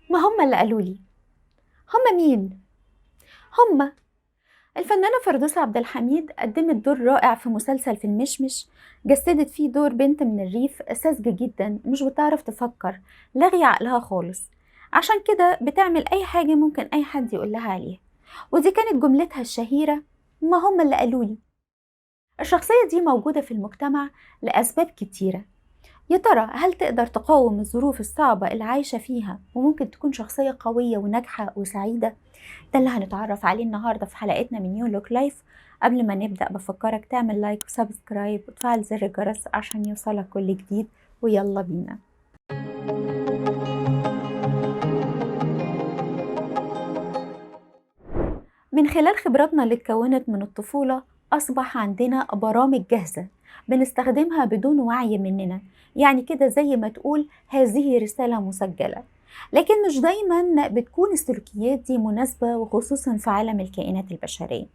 ما هم اللي قالوا لي. هم مين؟ هم الفنانة فردوس عبد الحميد قدمت دور رائع في مسلسل في المشمش. جسدت فيه دور بنت من الريف ساذجة جدا، مش بتعرف تفكر، لاغية عقلها خالص. عشان كده بتعمل أي حاجة ممكن أي حد يقولها عليها. ودي كانت جملتها الشهيرة: ما هم اللي قالوا لي. الشخصية دي موجودة في المجتمع لأسباب كتيرة. يا ترى هل تقدر تقاوم الظروف الصعبة اللي عايشة فيها وممكن تكون شخصية قوية وناجحة وسعيدة؟ ده اللي هنتعرف عليه النهاردة في حلقتنا من نيو لوك لايف. قبل ما نبدأ بفكرك تعمل لايك وسبسكرايب وتفعل زر الجرس عشان يوصلك كل جديد. ويلا بينا. من خلال خبراتنا اللي اتكونت من الطفولة أصبح عندنا برامج جاهزة بنستخدمها بدون وعي مننا. يعني كده زي ما تقول هذه رسالة مسجلة. لكن مش دايما بتكون السلوكيات دي مناسبة، وخصوصا في عالم الكائنات البشرية،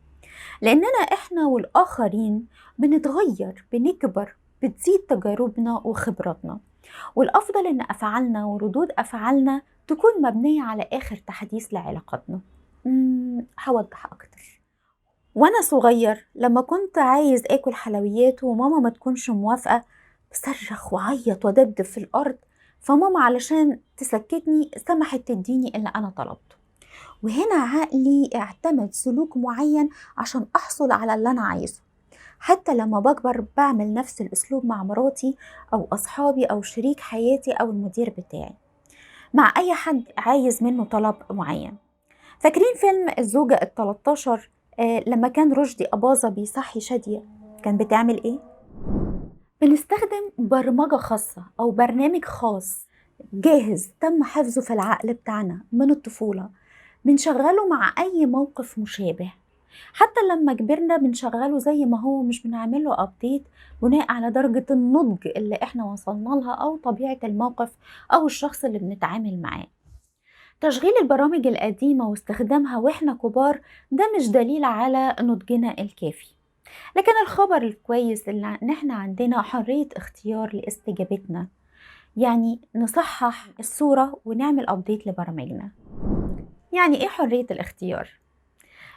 لأننا إحنا والآخرين بنتغير، بنكبر، بتزيد تجاربنا وخبراتنا. والأفضل إن أفعالنا وردود أفعالنا تكون مبنية على آخر تحديث لعلاقاتنا. هوضح أكتر. وأنا صغير لما كنت عايز آكل حلويات وماما ما تكونش موافقة، بصرخ وعيط ودبدب في الأرض. فماما علشان تسكتني سمحت تديني اللي أنا طلبته. وهنا عقلي اعتمد سلوك معين عشان أحصل على اللي أنا عايزه. حتى لما بكبر بعمل نفس الأسلوب مع مراتي أو أصحابي أو شريك حياتي أو المدير بتاعي، مع أي حد عايز منه طلب معين. فاكرين فيلم الزوجة ال13؟ لما كان رشدي أباظة بيصحي شادية كان بتعمل إيه؟ بنستخدم برمجة خاصة أو برنامج خاص جاهز تم حفظه في العقل بتاعنا من الطفولة، بنشغله مع أي موقف مشابه. حتى لما كبرنا بنشغله زي ما هو، مش بنعمله أبديت بناء على درجة النضج اللي احنا وصلنا لها أو طبيعة الموقف أو الشخص اللي بنتعامل معاه. تشغيل البرامج القديمة واستخدامها واحنا كبار ده مش دليل على نضجنا الكافي. لكن الخبر الكويس ان احنا عندنا حرية اختيار لاستجابتنا. يعني نصحح الصورة ونعمل أبديت لبرامجنا. يعني ايه حرية الاختيار؟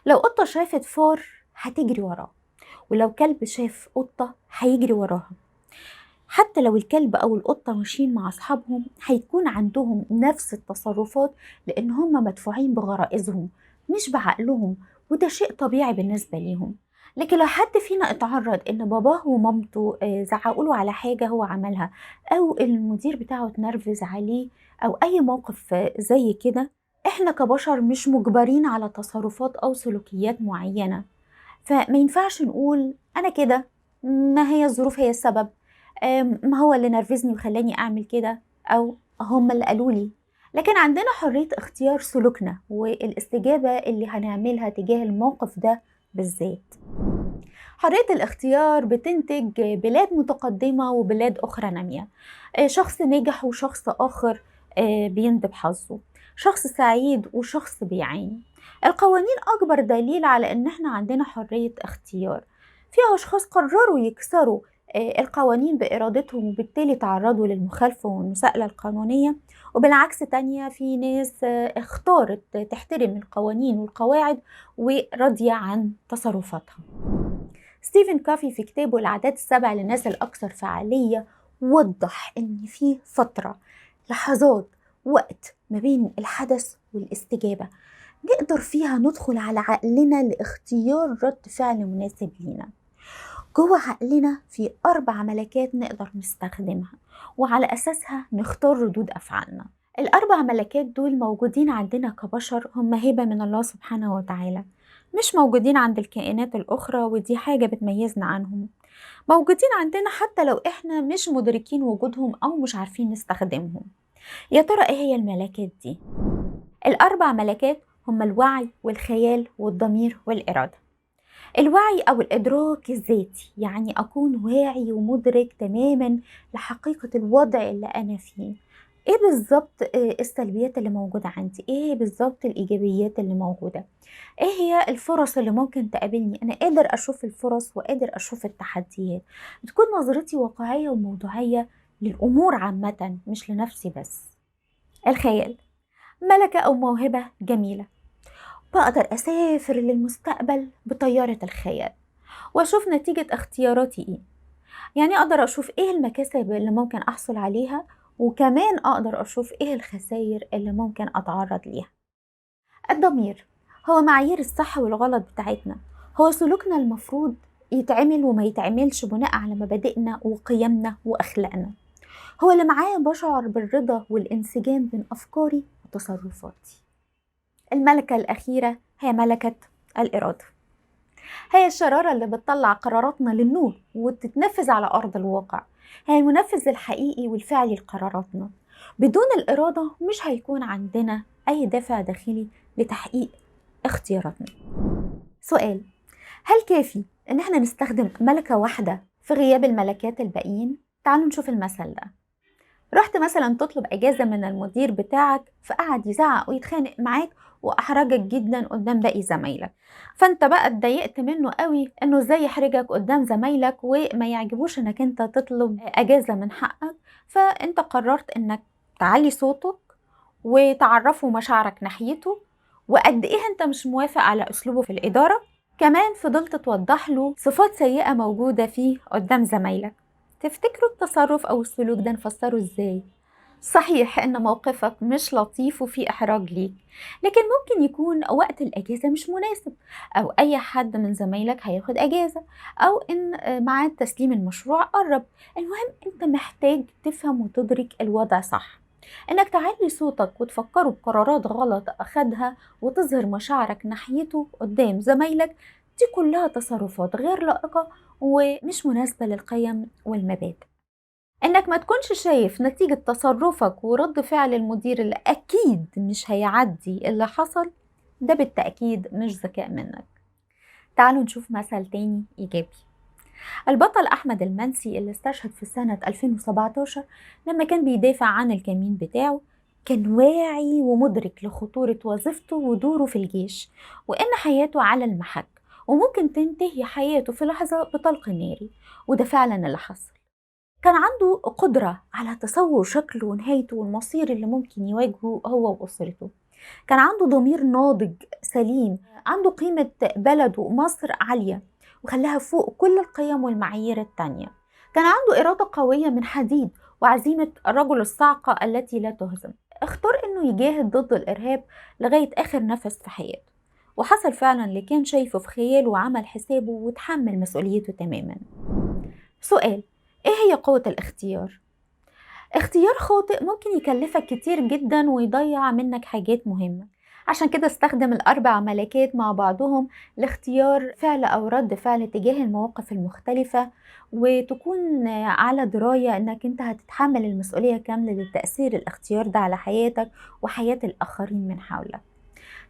لو قطة شافت فار هتجري وراه، ولو كلب شاف قطة هيجري وراها. حتى لو الكلب أو القطة ماشيين مع أصحابهم هيكون عندهم نفس التصرفات، لأن هم مدفوعين بغرائزهم مش بعقلهم، وده شيء طبيعي بالنسبة ليهم. لكن لو حد فينا اتعرض ان باباه ومامته زعقوله على حاجة هو عملها، او المدير بتاعه اتنرفز عليه، او اي موقف زي كده، احنا كبشر مش مجبرين على تصرفات او سلوكيات معينة. فما ينفعش نقول انا كده، ما هي الظروف هي السبب، ما هو اللي نرفزني وخلاني اعمل كده، او هم اللي قالوا لي. لكن عندنا حرية اختيار سلوكنا والاستجابة اللي هنعملها تجاه الموقف ده بالذات. حرية الاختيار بتنتج بلاد متقدمة وبلاد أخرى نامية. شخص نجح وشخص آخر بيندب حظه، شخص سعيد وشخص بيعاني. القوانين أكبر دليل على إن احنا عندنا حرية اختيار. في أشخاص قرروا يكسروا القوانين بإرادتهم وبالتالي تعرضوا للمخالفة والمساءلة القانونية، وبالعكس تانية في ناس اختارت تحترم القوانين والقواعد وراضية عن تصرفاتها. ستيفن كافي في كتابه العادات السبع للناس الأكثر فعالية وضح إن في فترة، لحظات، وقت ما بين الحدث والاستجابة نقدر فيها ندخل على عقلنا لاختيار رد فعل مناسب لينا. جوه عقلنا في 4 ملكات نقدر نستخدمها، وعلى أساسها نختار ردود أفعالنا. ال4 ملكات دول موجودين عندنا كبشر، هم هبة من الله سبحانه وتعالى، مش موجودين عند الكائنات الأخرى، ودي حاجة بتميزنا عنهم. موجودين عندنا حتى لو إحنا مش مدركين وجودهم أو مش عارفين نستخدمهم. يا ترى إيه هي الملكات دي؟ ال4 ملكات هم الوعي والخيال والضمير والإرادة. الوعي أو الإدراك الذاتي، يعني أكون واعي ومدرك تماما لحقيقة الوضع اللي أنا فيه. إيه بالظبط السلبيات اللي موجودة عندي؟ إيه بالظبط الإيجابيات اللي موجودة؟ إيه هي الفرص اللي ممكن تقابلني؟ أنا قادر أشوف الفرص وقادر أشوف التحديات. بتكون نظرتي واقعية وموضوعية للأمور عامة، مش لنفسي بس. الخيال ملكة أو موهبة جميلة. بقدر أسافر للمستقبل بطيارة الخيال وأشوف نتيجة اختياراتي إيه. يعني أقدر أشوف إيه المكاسب اللي ممكن أحصل عليها، وكمان أقدر أشوف إيه الخسائر اللي ممكن أتعرض ليها. الضمير هو معايير الصح والغلط بتاعتنا، هو سلوكنا المفروض يتعمل وما يتعملش بناء على مبادئنا وقيمنا وأخلاقنا. هو اللي معايا بشعر بالرضا والانسجام بين أفكاري وتصرفاتي. الملكة الأخيرة هي ملكة الإرادة، هي الشرارة اللي بتطلع قراراتنا للنور وتتنفذ على أرض الواقع. هي المنفذ الحقيقي والفعلي لقراراتنا. بدون الإرادة مش هيكون عندنا أي دافع داخلي لتحقيق اختياراتنا. سؤال: هل كافي إن احنا نستخدم ملكة واحدة في غياب الملكات الباقيين؟ تعالوا نشوف المثل ده. رحت مثلا تطلب اجازه من المدير بتاعك، فقعد يزعق ويتخانق معاك واحرجك جدا قدام باقي زمايلك. فانت بقى اتضايقت منه قوي انه ازاي يحرجك قدام زمايلك وما يعجبوش انك انت تطلب اجازه من حقك. فانت قررت انك تعلي صوتك وتعرفه مشاعرك ناحيته وقد ايه انت مش موافق على اسلوبه في الاداره. كمان فضلت توضح له صفات سيئه موجوده فيه قدام زمايلك. تفتكروا التصرف أو السلوك ده نفسره إزاي؟ صحيح إن موقفك مش لطيف وفيه إحراج ليك، لكن ممكن يكون وقت الأجازة مش مناسب، أو أي حد من زمايلك هياخد أجازة، أو إن ميعاد تسليم المشروع قرب. المهم أنت محتاج تفهم وتدرك الوضع صح. إنك تعلي صوتك وتفكره بقرارات غلط أخدها وتظهر مشاعرك ناحيته قدام زمايلك، دي كلها تصرفات غير لائقة ومش مناسبة للقيم والمبادئ. انك ما تكونش شايف نتيجة تصرفك ورد فعل المدير اللي اكيد مش هيعدي اللي حصل، ده بالتأكيد مش ذكاء منك. تعالوا نشوف مثل تاني ايجابي. البطل احمد المنسي اللي استشهد في سنة 2017 لما كان بيدافع عن الكمين بتاعه، كان واعي ومدرك لخطورة وظيفته ودوره في الجيش، وإن حياته على المحك وممكن تنتهي حياته في لحظة بطلق ناري. وده فعلا اللي حصل. كان عنده قدرة على تصور شكله ونهايته والمصير اللي ممكن يواجهه هو وأسرته. كان عنده ضمير ناضج سليم، عنده قيمة بلده مصر عالية وخلاها فوق كل القيم والمعايير التانية. كان عنده إرادة قوية من حديد وعزيمة الرجل الصاعقة التي لا تهزم. اختار إنه يجاهد ضد الإرهاب لغاية آخر نفس في حياته، وحصل فعلا اللي كان شايفه في خياله وعمل حسابه وتحمل مسؤوليته تماما. سؤال: إيه هي قوة الاختيار؟ اختيار خاطئ ممكن يكلفك كتير جدا ويضيع منك حاجات مهمة. عشان كده استخدم الأربع ملكات مع بعضهم لاختيار فعل أو رد فعل تجاه المواقف المختلفة، وتكون على دراية انك انت هتتحمل المسؤولية كاملة لتأثير الاختيار ده على حياتك وحياة الآخرين من حولك.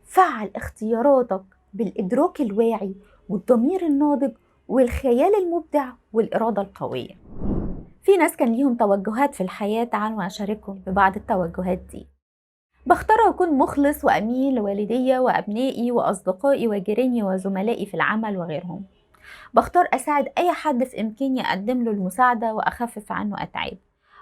فعل اختياراتك بالإدراك الواعي والضمير الناضج والخيال المبدع والإرادة القوية. في ناس كان ليهم توجهات في الحياة، تعالوا أشارككم ببعض التوجهات دي. بختار أكون مخلص وأمين لوالدي وأبنائي وأصدقائي وجيراني وزملائي في العمل وغيرهم. بختار أساعد أي حد في إمكاني أقدم له المساعدة وأخفف عنه أتعاب.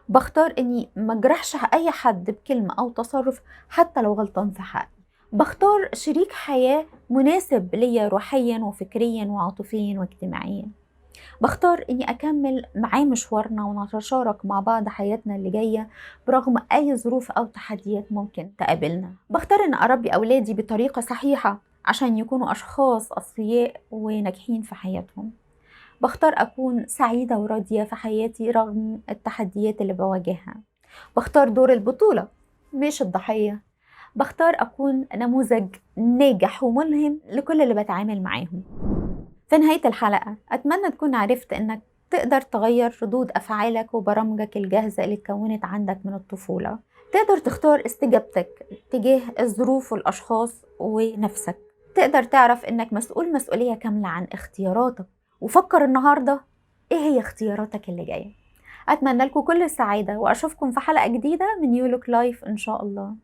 بختار إني ما أجرحش أي حد بكلمة أو تصرف حتى لو غلطان في حقي. بختار شريك حياة مناسب ليا روحيا وفكريا وعاطفيا واجتماعيا. بختار اني اكمل معاه مشوارنا ونتشارك مع بعض حياتنا اللي جاية برغم اي ظروف او تحديات ممكن تقابلنا. بختار ان اربي اولادي بطريقة صحيحة عشان يكونوا اشخاص اصفياء وناجحين في حياتهم. بختار اكون سعيدة وراضية في حياتي رغم التحديات اللي بواجهها. بختار دور البطولة مش الضحية. بختار اكون نموذج ناجح وملهم لكل اللي بتعامل معاهم. في نهاية الحلقة أتمنى تكون عرفت إنك تقدر تغير ردود أفعالك وبرامجك الجاهزة اللي اتكونت عندك من الطفولة. تقدر تختار استجابتك تجاه الظروف والأشخاص ونفسك. تقدر تعرف إنك مسؤولية كاملة عن اختياراتك. وفكر النهاردة إيه هي اختياراتك اللي جاية. أتمنى لكم كل السعادة وأشوفكم في حلقة جديدة من يولوك لايف إن شاء الله.